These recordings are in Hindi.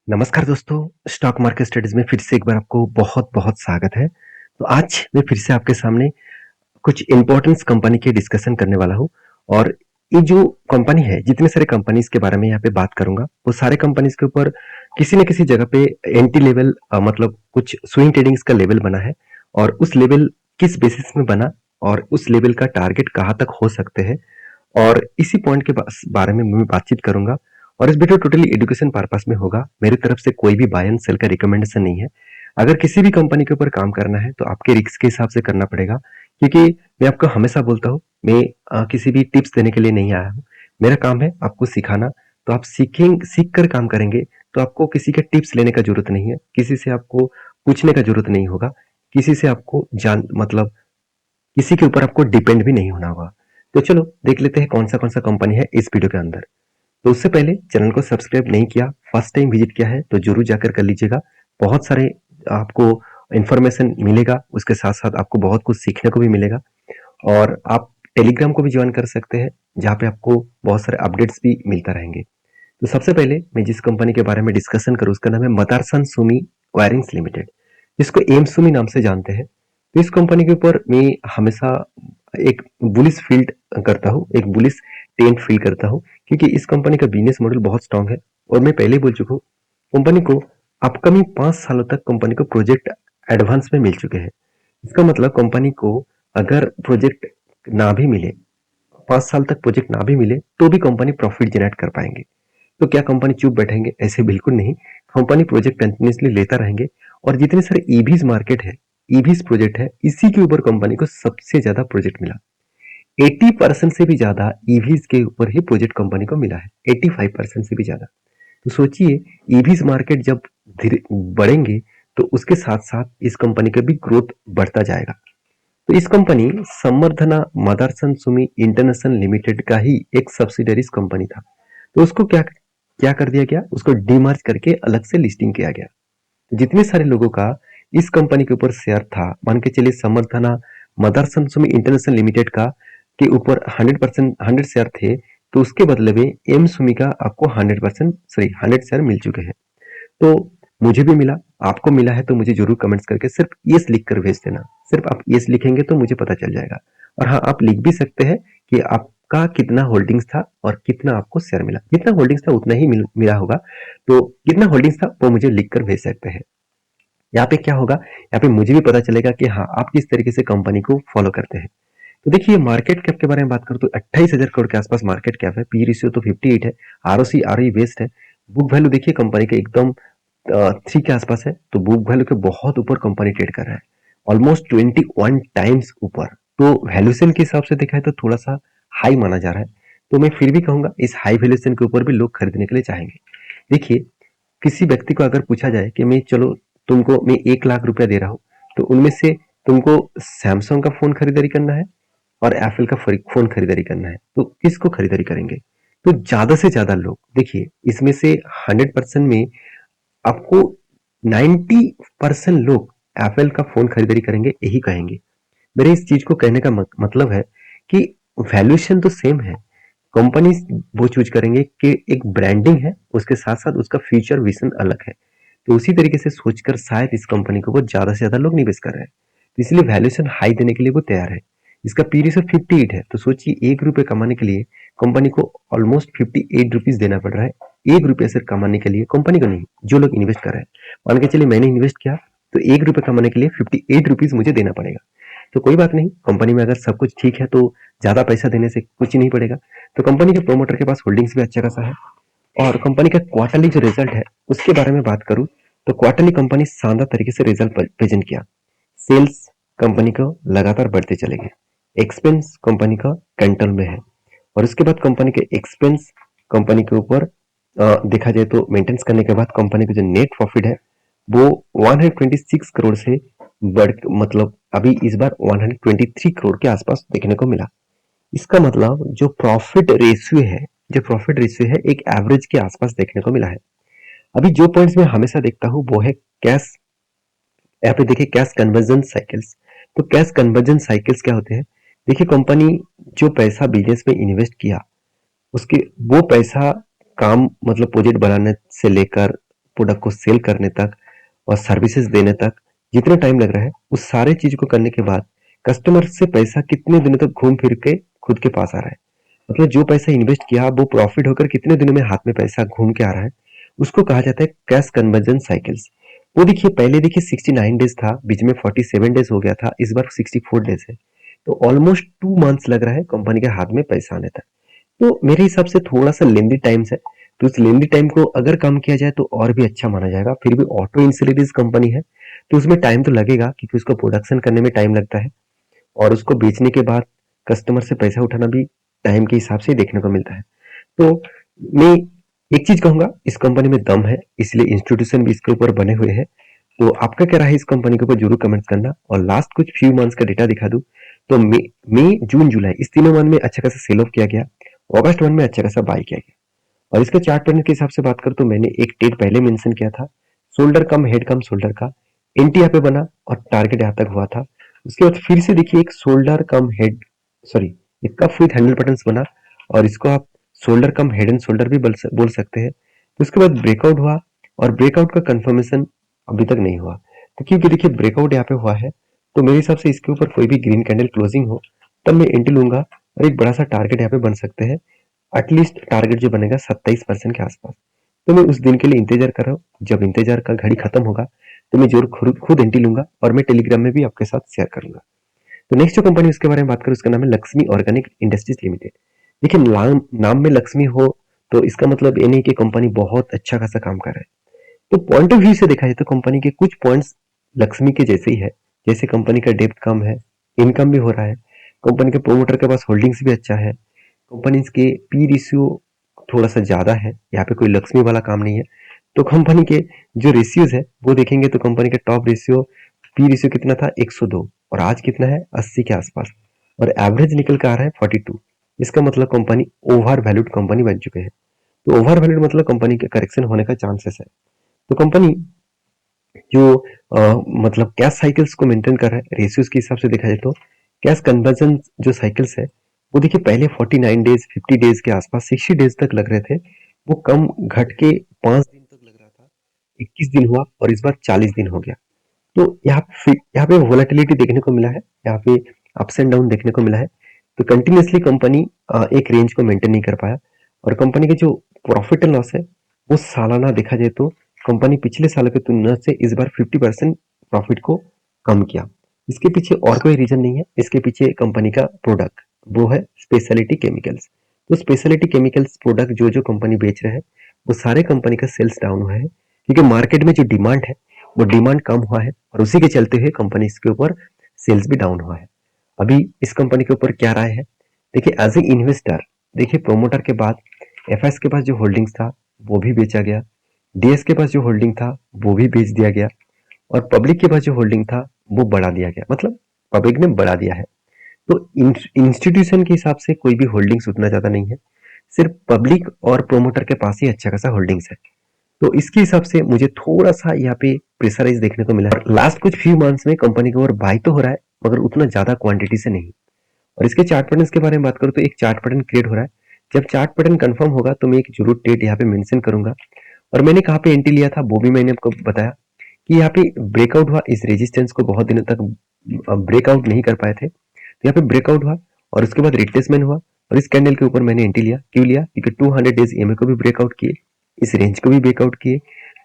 नमस्कार दोस्तों, स्टॉक मार्केट स्टडीज़ में फिर से एक बार आपको बहुत-बहुत स्वागत है। तो आज मैं फिर से आपके सामने कुछ इम्पोर्टेंस कंपनी के डिस्कशन करने वाला हूँ और ये जो कंपनी है, जितने सारे कंपनीज़ के बारे में यहाँ पे बात करूँगा, वो सारे कंपनीज़ के ऊपर किसी न किसी जगह पे एंट्री लेवल मतलब कुछ स्विंग ट्रेडिंग्स का लेवल बना है और उस लेवल किस बेसिस में बना और उस लेवल का टारगेट कहाँ तक हो सकते हैं और इसी पॉइंट के बारे में मैं बातचीत करूंगा और इस वीडियो टोटली एजुकेशन पर्पस में होगा। मेरी तरफ से कोई भी बाय एंड सेल का रिकमेंडेशन नहीं है। अगर किसी भी कंपनी के ऊपर काम करना है तो आपके रिस्क के हिसाब से करना पड़ेगा, क्योंकि मैं आपको हमेशा बोलता हूँ, मैं किसी भी टिप्स देने के लिए नहीं आया हूँ। मेरा काम है आपको सिखाना। तो आप सीख कर काम करेंगे तो आपको किसी के टिप्स लेने का जरूरत नहीं है, किसी से आपको पूछने का जरूरत नहीं होगा, किसी से आपको जान मतलब किसी के ऊपर आपको डिपेंड भी नहीं होना होगा। तो चलो देख लेते हैं कौन सा कंपनी है इस वीडियो के अंदर। तो उससे पहले चैनल को सब्सक्राइब नहीं किया, फर्स्ट टाइम विजिट किया है तो जरूर जाकर कर लीजिएगा। बहुत सारे आपको इंफॉर्मेशन मिलेगा, उसके साथ साथ आपको बहुत कुछ सीखने को भी मिलेगा। और आप टेलीग्राम को भी ज्वाइन कर सकते हैं, जहाँ पे आपको बहुत सारे अपडेट्स भी मिलता रहेंगे। तो सबसे पहले मैं जिस कंपनी के बारे में डिस्कशन करूँ उसका नाम है मदरसन सुमी वायरिंग्स लिमिटेड, जिसको एम सुमी नाम से जानते हैं। तो इस कंपनी के ऊपर मैं हमेशा एक बुलिश फील्ड करता हूँ, एक बुलिश टेंट फील करता हूँ, क्योंकि इस कंपनी का बिजनेस मॉडल बहुत स्ट्रांग है। और मैं पहले ही बोल चुका हूँ, कंपनी को अपकमिंग 5 सालों तक कंपनी को प्रोजेक्ट एडवांस में मिल चुके हैं। इसका मतलब कंपनी को अगर प्रोजेक्ट ना भी मिले, 5 साल तक प्रोजेक्ट ना भी मिले, तो भी कंपनी प्रॉफिट जनरेट कर पाएंगे। तो क्या कंपनी चुप बैठेंगे? ऐसे बिल्कुल नहीं। कंपनी प्रोजेक्ट कंटिन्यूसली लेता रहेंगे और जितने सारे ईवीज मार्केट है, ईवीज प्रोजेक्ट है, इसी के ऊपर कंपनी को सबसे ज्यादा प्रोजेक्ट मिला। 80% से भी ज्यादा ईवीज के ऊपर ही प्रोजेक्ट कंपनी को मिला है, 85% से भी ज्यादा। तो सोचिए, ईवीज मार्केट जब धीरे बढ़ेंगे तो उसके साथ साथ इस कंपनी का भी ग्रोथ बढ़ता जाएगा। तो इस कंपनी संवर्धना मदरसन सुमी इंटरनेशनल लिमिटेड का ही एक सब्सिडरीज कंपनी था। तो उसको क्या क्या कर दिया गया, उसको डीमर्ज करके अलग से लिस्टिंग किया गया। जितने सारे लोगों का इस कंपनी के ऊपर शेयर था, मान के चलिए समर्थना मदरसन सुमी इंटरनेशनल लिमिटेड का के ऊपर 100% 100 शेयर थे, तो उसके बदले में एम सुमी का आपको 100 शेयर मिल चुके हैं। तो मुझे भी मिला, आपको मिला है तो मुझे जरूर कमेंट्स करके सिर्फ यस लिख कर भेज देना। सिर्फ आप यस लिखेंगे तो मुझे पता चल जाएगा। और हाँ, आप लिख भी सकते हैं कि आपका कितना होल्डिंग्स था और कितना आपको शेयर मिला। जितना होल्डिंग्स था उतना ही मिला होगा, तो कितना होल्डिंग्स था वो मुझे लिख कर भेज सकते हैं। यहाँ पे क्या होगा, यहाँ पे मुझे भी पता चलेगा कि हाँ, आप किस तरीके से कंपनी को फॉलो करते हैं। तो देखिए, मार्केट कैप के बारे में बात करूँ तो 28,000 करोड़ के आसपास मार्केट कैप है। पी रेशियो तो 58 है। आरओसी आरओई बेस्ड है। बुक वैल्यू देखिए कंपनी के एकदम 3 के आसपास है, तो बुक वैल्यू के बहुत ऊपर कंपनी ट्रेड कर रहा है, ऑलमोस्ट 21 टाइम्स ऊपर। तो वैल्यूएशन के हिसाब से देखा है तो थोड़ा सा हाई माना जा रहा है। तो मैं फिर भी कहूंगा इस हाई वैल्यूएशन के ऊपर भी लोग खरीदने के लिए चाहेंगे। देखिए, किसी व्यक्ति को अगर पूछा जाए कि मैं चलो तुमको मैं 1 लाख रुपया दे रहा हूँ, तो उनमें से तुमको सैमसंग का फोन खरीदारी करना है और एप्पल का फोन खरीदारी करना है, तो किसको खरीदारी करेंगे? तो ज्यादा से ज्यादा लोग देखिए, इसमें से 100% में आपको 90% लोग एप्पल का फोन खरीदारी करेंगे, यही कहेंगे। मेरे इस चीज को कहने का मतलब है कि वैल्यूएशन तो सेम है। कंपनी वो चूज करेंगे कि एक ब्रांडिंग है, उसके साथ साथ उसका फ्यूचर विजन अलग है। तो उसी तरीके से सोचकर शायद इस कंपनी को वो ज्यादा से ज्यादा लोग निवेश कर रहे हैं, तो इसलिए वैल्यूएशन हाई देने के लिए वो तैयार है। इसका पी रेशियो 58 है, तो सोचिए 1 रुपए कमाने के लिए कंपनी को ऑलमोस्ट 58 रुपीज देना पड़ रहा है। 1 रुपये सिर्फ कमाने के लिए, कंपनी को नहीं, जो लोग इन्वेस्ट कर रहे हैं। मान के चलिए मैंने इन्वेस्ट किया, तो 1 रुपये कमाने के लिए 58 रुपीज मुझे देना पड़ेगा। तो कोई बात नहीं, कंपनी में अगर सब कुछ ठीक है तो ज्यादा पैसा देने से कुछ ही नहीं पड़ेगा। तो कंपनी के प्रोमोटर के पास होल्डिंग्स भी अच्छा खासा है। और कंपनी का क्वार्टरली जो रिजल्ट है उसके बारे में बात करूं, तो क्वार्टरली कंपनी शानदार तरीके से रिजल्ट प्रेजेंट किया। सेल्स कंपनी को लगातार बढ़ते चले गए। एक्सपेंस कंपनी का कंट्रोल में है। और उसके बाद कंपनी के एक्सपेंस कंपनी के ऊपर देखा जाए तो मेंटेनेंस करने के बाद कंपनी का जो नेट प्रॉफिट है वो 126 करोड़ से बढ़ मतलब अभी इस बार 123 करोड़ के आसपास देखने को मिला। इसका मतलब जो प्रॉफिट रेशियो है एक एवरेज के आसपास देखने को मिला है। अभी जो पॉइंट्स मैं हमेशा देखता हूँ वो है कैश। यहाँ पे देखिए कैश कन्वर्जन साइकिल्स। तो कैश कन्वर्जन साइकिल्स क्या होते हैं? देखिए, कंपनी जो पैसा बिजनेस में इन्वेस्ट किया, उसके वो पैसा काम मतलब प्रोजेक्ट बनाने से लेकर प्रोडक्ट को सेल करने तक और सर्विसेज देने तक जितना टाइम लग रहा है, उस सारे चीज को करने के बाद कस्टमर से पैसा कितने दिनों तक घूम फिर के खुद के पास आ रहा है। मतलब जो पैसा इन्वेस्ट किया वो प्रॉफिट होकर कितने दिनों में हाथ में पैसा घूम के आ रहा है, उसको कहा जाता है कैश कन्वर्जन साइकिल्स। वो देखिए पहले देखिए 69 डेज था, बीच में 47 डेज हो गया था, इस बार 64 डेज है। तो ऑलमोस्ट 2 मंथ्स लग रहा है कंपनी के हाथ में पैसा आने तक। तो मेरे हिसाब से थोड़ा सा लेंदी टाइम्स है, तो उस लेंदी टाइम को अगर कम किया जाए तो और भी अच्छा माना जाएगा। फिर भी ऑटो इंश्योरेंस कंपनी है तो उसमें टाइम तो लगेगा, क्योंकि उसको प्रोडक्शन करने में टाइम लगता है और उसको बेचने के बाद कस्टमर से पैसा उठाना भी टाइम के हिसाब से देखने को मिलता है। तो मैं एक चीज कहूंगा, इस कंपनी में दम है, इसलिए इंस्टीट्यूशन भी इसके ऊपर बने हुए हैं। तो आपका क्या राय है इस कंपनी के ऊपर जरूर कमेंट्स करना। और लास्ट कुछ फ्यू मंथ्स का डेटा दिखा दूं तो मई जून जुलाई इस तीनों मंथ में अच्छा खासा सेल ऑफ किया गया, अगस्त मंथ में अच्छा खासा बाय किया गया। और इसके चार्ट पैटर्न के हिसाब से बात करूं तो मैंने एक डेट पहले मेंशन किया था, शोल्डर कम हेड कम शोल्डर का एंटी यहाँ पे बना और टारगेट यहाँ तक हुआ था। उसके बाद फिर से देखिए एक शोल्डर कम हेड, सॉरी एक कफ विथ हैंडल पैटर्न्स बना, और इसको आप shoulder come head and shoulder भी बोल सकते हैं। तो उसके बाद ब्रेकआउट हुआ और ब्रेकआउट का कंफर्मेशन अभी तक नहीं हुआ। तो क्योंकि देखिए ब्रेकआउट यहाँ पे हुआ है तो मेरे हिसाब से इसके ऊपर कोई भी ग्रीन कैंडल क्लोजिंग हो तब मैं एंट्री लूंगा, और एक बड़ा सा टारगेट यहाँ पे बन सकते हैं। एटलीस्ट टारगेट जो बनेगा 27% के आसपास। तो मैं उस दिन के लिए इंतजार कर रहा हूँ, जब इंतजार का घड़ी खत्म होगा तो मैं जरूर खुद एंट्री लूंगा और मैं टेलीग्राम में भी आपके साथ शेयर करूंगा। तो नेक्स्ट जो कंपनी उसके बारे में बात करूं उसका नाम है लक्ष्मी ऑर्गेनिक इंडस्ट्रीज लिमिटेड। देखिए नाम में लक्ष्मी हो तो इसका मतलब ये नहीं कि कंपनी बहुत अच्छा खासा काम कर रहा है। तो पॉइंट ऑफ व्यू से देखा जाए तो कंपनी के कुछ पॉइंट्स लक्ष्मी के जैसे ही है। जैसे कंपनी का डेप्थ कम है, इनकम भी हो रहा है, कंपनी के प्रोमोटर के पास होल्डिंग्स भी अच्छा है, कंपनी के पी रेशियो थोड़ा सा ज्यादा है, यहाँ पे कोई लक्ष्मी वाला काम नहीं है। तो कंपनी के जो रेशियोज है वो देखेंगे तो कंपनी का टॉप रेशियो पी रेशियो कितना था 102 और आज कितना है 80 के आसपास, और एवरेज निकल कर आ रहा है 42। इसका मतलब कंपनी ओवर वैल्यूड कंपनी बन चुके हैं। तो ओवर वैल्यूड मतलब कंपनी के करेक्शन होने का चांसेस है। तो कंपनी जो मतलब कैश साइकिल्स को मेंटेन कर रहा है रेशियोज के हिसाब से देखा जाए तो कैश कन्वर्जन जो साइकिल्स है वो देखिए पहले 49 डेज 50 डेज के आसपास 60 डेज तक लग रहे थे, वो कम घट के 5 दिन तक लग रहा था, 21 दिन हुआ और इस बार 40 दिन हो गया। तो यहाँ पे वोलेटिलिटी देखने को मिला है, यहाँ पे अप्स एंड डाउन देखने को मिला है। तो कंटिन्यूसली कंपनी एक रेंज को मेंटेन नहीं कर पाया, और कंपनी के जो प्रॉफिट एंड लॉस है वो सालाना देखा जाए तो कंपनी पिछले साल की तुलना से इस बार 50% प्रॉफिट को कम किया। इसके पीछे और कोई रीजन नहीं है, इसके पीछे कंपनी का प्रोडक्ट वो है स्पेशलिटी केमिकल्स। तो स्पेशलिटी केमिकल्स प्रोडक्ट जो जो कंपनी बेच रहे हैं वो सारे कंपनी का सेल्स डाउन हुआ है, क्योंकि मार्केट में जो डिमांड है वो डिमांड कम हुआ है, और उसी के चलते हुए कंपनी इसके ऊपर सेल्स भी डाउन हुआ है। अभी इस कंपनी के ऊपर क्या राय है, देखिए एज ए इन्वेस्टर, देखिए प्रोमोटर के बाद एफएस के पास जो होल्डिंग्स था वो भी बेचा गया, डीएस के पास जो होल्डिंग था वो भी बेच दिया गया, और पब्लिक के पास जो होल्डिंग था वो बढ़ा दिया गया, मतलब पब्लिक ने बढ़ा दिया है। तो इंस्टीट्यूशन के हिसाब से कोई भी होल्डिंग्स उतना ज्यादा नहीं है, सिर्फ पब्लिक और प्रोमोटर के पास ही अच्छा खासा होल्डिंग्स है। तो इसके हिसाब से मुझे थोड़ा सा यहाँ पे प्रेशराइज देखने को मिला है। लास्ट कुछ फ्यू मंथ्स में कंपनी के ओवर बाय तो हो रहा है मगर उतना ज्यादा क्वांटिटी से नहीं। और इसके चार्ट पैटर्न के बारे में बात करूँ तो एक चार्ट पैटर्न क्रिएट हो रहा है। जब चार्ट पैटर्न कंफर्म होगा तो मैं एक जरूर डेट यहाँ पे मेंशन करूंगा, और मैंने कहाँ पे एंट्री लिया था वो भी मैंने आपको बताया कि यहाँ पे ब्रेकआउट हुआ, इस रेजिस्टेंस को बहुत दिनों तक ब्रेकआउट नहीं कर पाए थे, तो यहाँ पे ब्रेकआउट हुआ और उसके बाद रिट्रेसमेंट हुआ, और इस कैंडल के ऊपर मैंने एंट्री लिया। क्यों लिया, क्योंकि 200 डेज ईएमए को भी ब्रेकआउट किए, इस रेंज को भी ब्रेकआउट किए,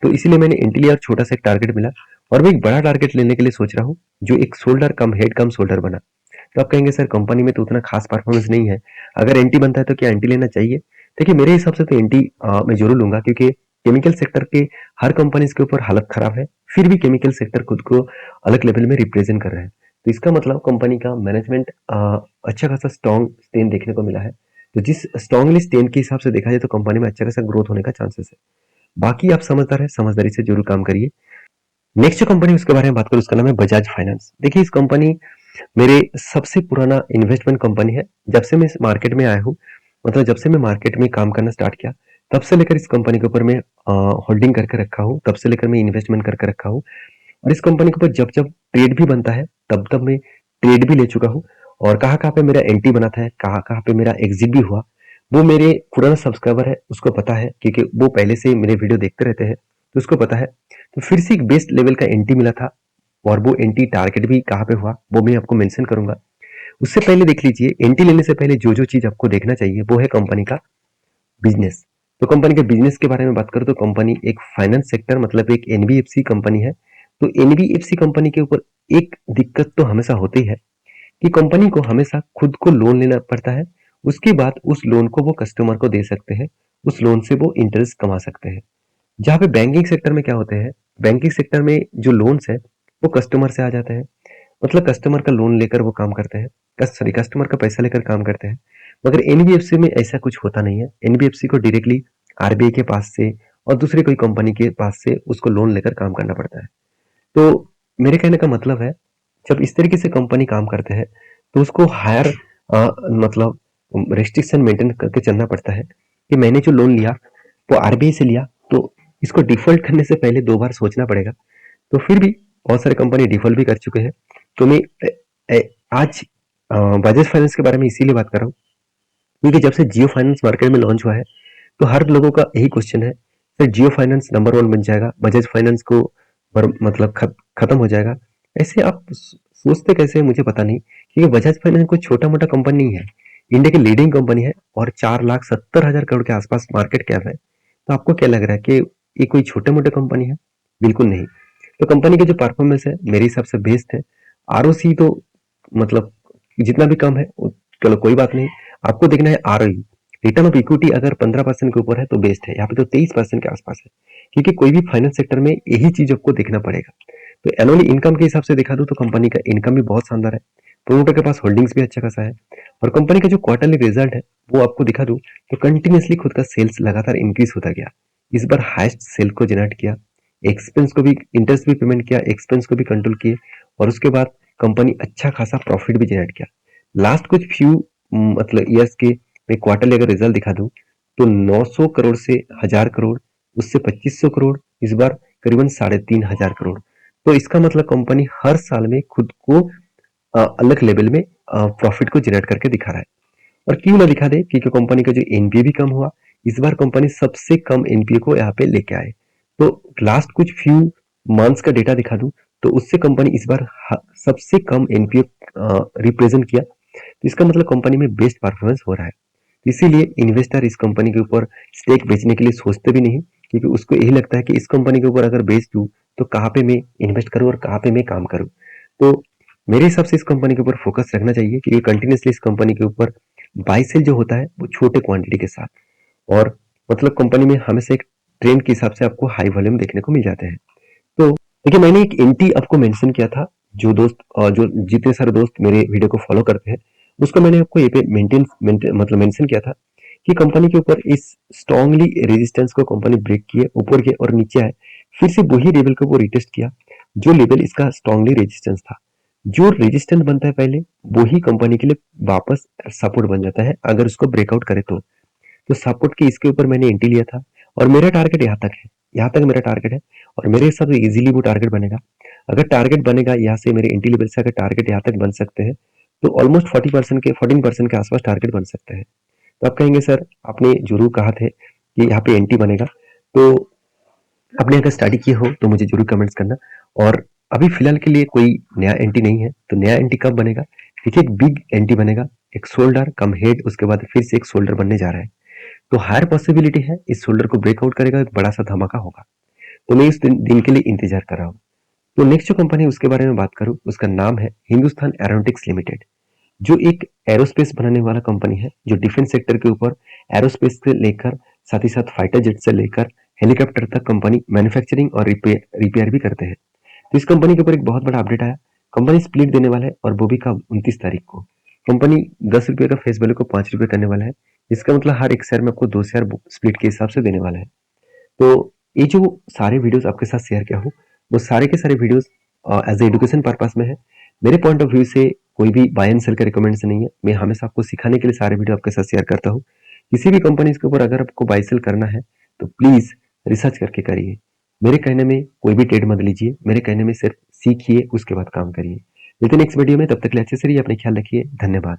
तो इसीलिए मैंने एंट्री लिया और छोटा सा एक टारगेट मिला। और मैं एक बड़ा टारगेट लेने के लिए सोच रहा हूँ जो एक शोल्डर कम हेड कम शोल्डर बना। तो आप कहेंगे सर कंपनी में तो उतना खास परफॉर्मेंस नहीं है, अगर एंटी बनता है तो क्या एंटी लेना चाहिए। देखिए मेरे हिसाब से तो एंटी मैं जरूर लूंगा, क्योंकि केमिकल सेक्टर के हर कंपनीज के ऊपर हालत खराब है, फिर भी केमिकल सेक्टर खुद को अलग लेवल में रिप्रेजेंट कर रहा है। तो इसका मतलब कंपनी का मैनेजमेंट अच्छा खासा स्ट्रॉन्ग स्टैंड देखने को मिला है। तो जिस स्ट्रॉन्गली स्टैंड के हिसाब से देखा जाए तो कंपनी में अच्छा खासा ग्रोथ होने का चांसेस है। बाकी आप समझदार है, समझदारी से जरूर काम करिए। नेक्स्ट जो कंपनी उसके बारे में बात करूं उसका नाम है बजाज फाइनेंस। देखिए इस कंपनी मेरे सबसे पुराना इन्वेस्टमेंट कंपनी है। जब से मैं इस मार्केट में आया हूँ, मतलब जब से मैं मार्केट में काम करना स्टार्ट किया तब से लेकर इस कंपनी के ऊपर मैं होल्डिंग करके रखा हूँ, तब से लेकर मैं इन्वेस्टमेंट करके रखा हूँ। और इस कंपनी के ऊपर जब जब ट्रेड भी बनता है तब तब मैं ट्रेड भी ले चुका हूँ, और कहाँ कहाँ पे मेरा एंट्री बना था, कहाँ कहाँ पे मेरा एग्जिट भी हुआ, वो मेरे पुराना सब्सक्राइबर है उसको पता है, क्योंकि वो पहले से मेरे वीडियो देखते रहते हैं। तो उसको पता है। तो फिर से एक बेस्ट लेवल का एंटी मिला था, और वो एंटी टारगेट भी कहाँ पे हुआ वो मैं आपको मेंशन करूंगा। उससे पहले देख लीजिए, एंटी लेने से पहले जो जो चीज आपको देखना चाहिए वो है कंपनी का बिजनेस। तो कंपनी के बिजनेस के बारे में बात करूं तो कंपनी एक फाइनेंस सेक्टर मतलब एक एनबीएफसी कंपनी है। तो एनबीएफसी कंपनी के ऊपर एक दिक्कत तो हमेशा होती है कि कंपनी को हमेशा खुद को लोन लेना पड़ता है। उसके बाद उस लोन को वो कस्टमर को दे सकते हैं, उस लोन से वो इंटरेस्ट कमा सकते हैं। जहाँ पे बैंकिंग सेक्टर में क्या होते हैं, बैंकिंग सेक्टर में जो लोन्स है वो कस्टमर से आ जाते हैं, मतलब कस्टमर का लोन लेकर वो काम करते हैं, सॉरी कस्टमर का पैसा लेकर काम करते हैं। मगर एनबीएफसी में ऐसा कुछ होता नहीं है। एनबीएफसी को डायरेक्टली आरबीआई के पास से और दूसरे कोई कंपनी के पास से उसको लोन लेकर काम करना पड़ता है। तो मेरे कहने का मतलब है, जब इस तरीके से कंपनी काम करते हैं तो उसको हायर मतलब रेस्ट्रिक्शन मेंटेन करके चलना पड़ता है कि मैंने जो लोन लिया वो आरबीआई से लिया, तो इसको डिफॉल्ट करने से पहले 2 बार सोचना पड़ेगा। तो फिर भी बहुत सारे कंपनी डिफॉल्ट भी कर चुके हैं। तो मैं आज बजाज फाइनेंस के बारे में इसीलिए बात कर रहा हूँ क्योंकि जब से जियो फाइनेंस मार्केट में लॉन्च हुआ है तो हर लोगों का यही क्वेश्चन है, सर जियो फाइनेंस नंबर 1 बन जाएगा, बजाज फाइनेंस को मतलब खत्म हो जाएगा। ऐसे आप सोचते कैसे हैं मुझे पता नहीं, क्योंकि बजाज फाइनेंस कोई छोटा मोटा कंपनी नहीं है, इंडिया की लीडिंग कंपनी है और 4,70,000 करोड़ के आसपास मार्केट कैप है। तो आपको क्या लग रहा है कि ये कोई छोटे मोटे कंपनी है? बिल्कुल नहीं। तो कंपनी का जो परफॉर्मेंस है मेरे हिसाब से बेस्ट है। आरओसी तो मतलब जितना भी कम है चलो कोई बात नहीं, आपको देखना है आरओई, रिटर्न ऑफ इक्विटी अगर 15% के ऊपर है तो बेस्ट है, यहाँ पे तो 23% के आसपास है, क्योंकि कोई भी फाइनेंस सेक्टर में यही चीज आपको देखना पड़ेगा। तो एनुअली इनकम के हिसाब से देखा दो तो कंपनी का इनकम भी बहुत शानदार है, प्रोमोटर के पास होल्डिंग्स भी अच्छा खासा है, और कंपनी का जो क्वार्टरली रिजल्ट है वो आपको दिखा दूं तो कंटिन्यूसली खुद का सेल्स लगातार इंक्रीज होता गया। इस बार हाईएस्ट सेल को जनरेट किया, एक्सपेंस को भी इंटरेस्ट भी पेमेंट किया, एक्सपेंस को भी कंट्रोल किए, और उसके बाद कंपनी अच्छा खासा प्रॉफिट भी जनरेट किया। लास्ट कुछ फ्यू मतलब ईयर्स के मैं क्वार्टरली अगर रिजल्ट दिखा दूं तो 900 करोड़ से 1000 करोड़, उससे 2500 करोड़, इस बार करीबन 3500 करोड़। तो इसका मतलब कंपनी हर साल में खुद को अलग लेवल में प्रॉफिट को जनरेट करके दिखा रहा है। और क्यों ना दिखा दे, क्योंकि कंपनी का जो एनपीए भी कम हुआ, इस बार कंपनी सबसे कम एनपीए को यहाँ पे लेके आए। तो लास्ट कुछ फ्यू मंथ्स का डेटा दिखा दूं तो उससे कंपनी इस बार सबसे कम एनपीए रिप्रेजेंट किया। तो इसका मतलब कंपनी में बेस्ट परफॉर्मेंस हो रहा है। इसीलिए इन्वेस्टर इस कंपनी के ऊपर स्टेक बेचने के लिए सोचते भी नहीं, क्योंकि उसको यही लगता है कि इस कंपनी के ऊपर अगर बेच दूं तो कहाँ पे मैं इन्वेस्ट करूं और कहाँ पे मैं काम करूं। तो मेरे हिसाब से इस कंपनी के ऊपर फोकस रखना चाहिए, क्योंकि कंटिन्यूसली इस कंपनी के ऊपर बाई सेल जो होता है वो छोटे क्वांटिटी के साथ, और मतलब कंपनी में हमेशा एक ट्रेंड के हिसाब से आपको हाई वॉल्यूम देखने को मिल जाते हैं। तो देखिए मैंने एक एंटी आपको मेंशन किया था, जो दोस्त जो जितने सारे दोस्त मेरे वीडियो को फॉलो करते हैं उसको मैंने आपको ये पे मतलब मेंशन किया था कि कंपनी के ऊपर इस स्ट्रांगली रेजिस्टेंस को कंपनी ब्रेक किए, ऊपर के और नीचे आए, फिर से वही लेवल को वो रिटेस्ट किया जो लेवल इसका स्ट्रांगली रेजिस्टेंस था। जो रेजिस्टेंस बनता है पहले वही कंपनी के लिए वापस सपोर्ट बन जाता है अगर उसको ब्रेकआउट करे तो सपोर्ट के इसके ऊपर मैंने एंट्री लिया था, और मेरा टारगेट यहाँ तक है, यहाँ तक मेरा टारगेट है, और मेरे हिसाब से इजीली वो टारगेट बनेगा। अगर टारगेट बनेगा यहाँ से मेरे एंट्री लेवल से अगर टारगेट यहाँ तक बन सकते हैं तो ऑलमोस्ट 40% के 14% के आसपास टारगेट बन सकते हैं। तो आप कहेंगे सर आपने जरूर कहा थे कि यहाँ पे एंट्री बनेगा, तो आपने अगर स्टडी किए हो तो मुझे जरूर कमेंट्स करना। और अभी फिलहाल के लिए कोई नया एंट्री नहीं है, तो नया एंट्री कब बनेगा, देखिए एक बिग एंट्री बनेगा, एक शोल्डर कम हेड, उसके बाद फिर से एक शोल्डर बनने जा रहा है। तो हायर पॉसिबिलिटी है इस शोल्डर को ब्रेकआउट करेगा, एक बड़ा सा धमाका होगा। तो मैं इस दिन के लिए इंतजार कर रहा हूँ। तो नेक्स्ट जो कंपनी है उसके बारे में बात करूँ, उसका नाम है हिंदुस्तान एरोनॉटिक्स लिमिटेड, जो एक एरोस्पेस बनाने वाला कंपनी है, जो डिफेंस सेक्टर के ऊपर एरोस्पेस से लेकर साथ ही साथ फाइटर जेट से लेकर हेलीकॉप्टर तक कंपनी मैन्युफैक्चरिंग और रिपेयर भी करते हैं। तो इस कंपनी के ऊपर एक बहुत बड़ा अपडेट आया, कंपनी स्प्लिट देने वाला है, और वो भी कब 29 तारीख को। कंपनी 10 रुपये का फेस वैल्यू को 5 रुपये करने वाला है, इसका मतलब हर एक शेयर में आपको 2 शेयर स्प्लिट के हिसाब से देने वाला है। तो ये जो सारे वीडियोस आपके साथ शेयर किया हूँ वो सारे के सारे वीडियोस एज एजुकेशन पर्पस में है। मेरे पॉइंट ऑफ व्यू से कोई भी बाय एंड सेल का रिकमेंडेशन नहीं है, मैं हमेशा आपको सिखाने के लिए सारे वीडियो आपके साथ शेयर करता हूँ। किसी भी कंपनी के ऊपर अगर आपको बाय सेल करना है तो प्लीज रिसर्च करके करिए। मेरे कहने में कोई भी ट्रेड मत लीजिए, मेरे कहने में सिर्फ सीखिए उसके बाद काम करिए। मिलते हैं नेक्स्ट वीडियो में, तब तक के लिए अच्छे से रहिए, अपने ख्याल रखिए, धन्यवाद।